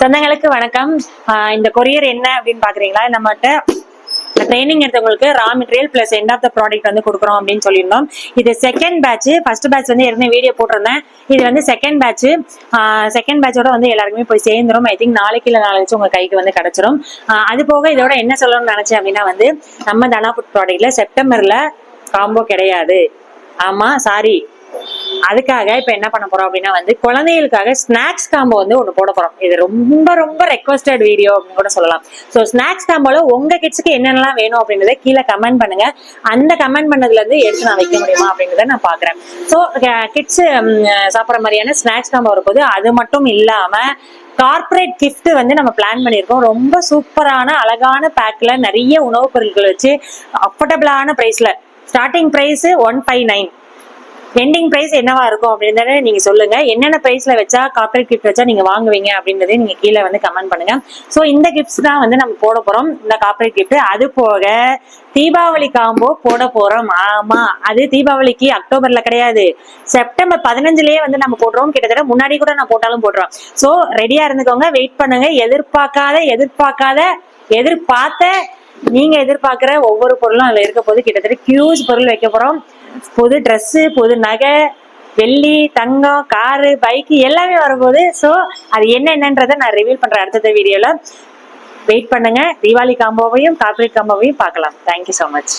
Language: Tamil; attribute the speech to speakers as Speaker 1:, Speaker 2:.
Speaker 1: சொந்தங்களுக்கு வணக்கம். இந்த கொரியர் என்ன அப்படின்னு பாக்குறீங்களா? நம்மகிட்ட ட்ரைனிங் எடுத்தவங்களுக்கு raw material plus end of the product வந்து கொடுக்குறோம் அப்படின்னு சொல்லியிருந்தோம். இது செகண்ட் பேட்ச். ஃபர்ஸ்ட் பேட்ச் வந்து ஏற்கனவே வீடியோ போட்டிருந்தேன். இது வந்து செகண்ட் பேட்ச். செகண்ட் பேட்சோட வந்து எல்லாருக்குமே போய் சேர்ந்துரும். ஐ திங்க் நாளைக்கு இல்லை நாளைக்கு உங்க கைக்கு வந்து கிடைச்சிரும். அது போக இதோட என்ன சொல்லணும்னு நினைச்சேன் அப்படின்னா வந்து நம்ம தனா ஃபுட் ப்ராடக்ட்ல செப்டம்பர்ல காம்போ கிடையாது. ஆமா, சாரி. அதுக்காக இப்ப என்ன பண்ண போறோம் அப்படின்னா வந்து குழந்தைகளுக்காக ஸ்நாக்ஸ் காம்போ வந்து ஒண்ணு போட போறோம். இது ரொம்ப ரொம்ப ரெக்வஸ்டட் வீடியோ அப்படின்னு கூட சொல்லலாம். ஸோ ஸ்நாக்ஸ் காம்போல உங்க கிட்ஸுக்கு என்னென்னலாம் வேணும் அப்படின்றத கீழே கமெண்ட் பண்ணுங்க. அந்த கமெண்ட் பண்ணதுல இருந்து எடுத்து நான் வைக்க முடியுமா அப்படின்றத நான் பாக்குறேன். ஸோ கிட்ஸ் சாப்பிட்ற மாதிரியான ஸ்நாக்ஸ் காம்போ வரும்போது அது மட்டும் இல்லாம கார்பரேட் கிஃப்ட் வந்து நம்ம பிளான் பண்ணியிருக்கோம். ரொம்ப சூப்பரான அழகான பேக்ல நிறைய உணவுப் பொருட்கள் வச்சு அஃபோர்டபுளான பிரைஸ்ல. Starting price 159. எண்டிங் பிரைஸ் என்னவா இருக்கும் அப்படின்றத நீங்க சொல்லுங்க. என்னென்ன பிரைஸ்ல வச்சா கார்பரேட் கிஃப்ட் வச்சா நீங்க வாங்குவீங்க அப்படின்றத நீங்க கீழே வந்து கமெண்ட் பண்ணுங்க. ஸோ இந்த கிஃப்ட்ஸ் தான் வந்து நம்ம போட போறோம், இந்த கார்பரேட் கிஃப்ட். அது போக தீபாவளி காம்போ போட போறோம். ஆமா, அது தீபாவளிக்கு அக்டோபர்ல கிடையாது, செப்டம்பர் 15லயே வந்து நம்ம போடுறோம். கிட்டத்தட்ட முன்னாடி கூட நான் போட்டாலும் போடுறோம். ஸோ ரெடியா இருந்துக்கோங்க, வெயிட் பண்ணுங்க. எதிர்பார்த்த நீங்க எதிர்பார்க்கிற ஒவ்வொரு பொருளும் அதுல இருக்க போது. கிட்டத்தட்ட ஹியூஜ் பொருள் வைக்க போறோம். புது ட்ரெஸ், புது நகை, வெள்ளி, தங்கம், காரு, பைக் எல்லாமே வரும்போது. ஸோ அது என்னன்றதை நான் ரிவீல் பண்றேன் அடுத்த வீடியோல. வெயிட் பண்ணுங்க. தீபாவளி காம்போவையும் கார்பரேட் காம்போவையும் பார்க்கலாம். Thank you so much.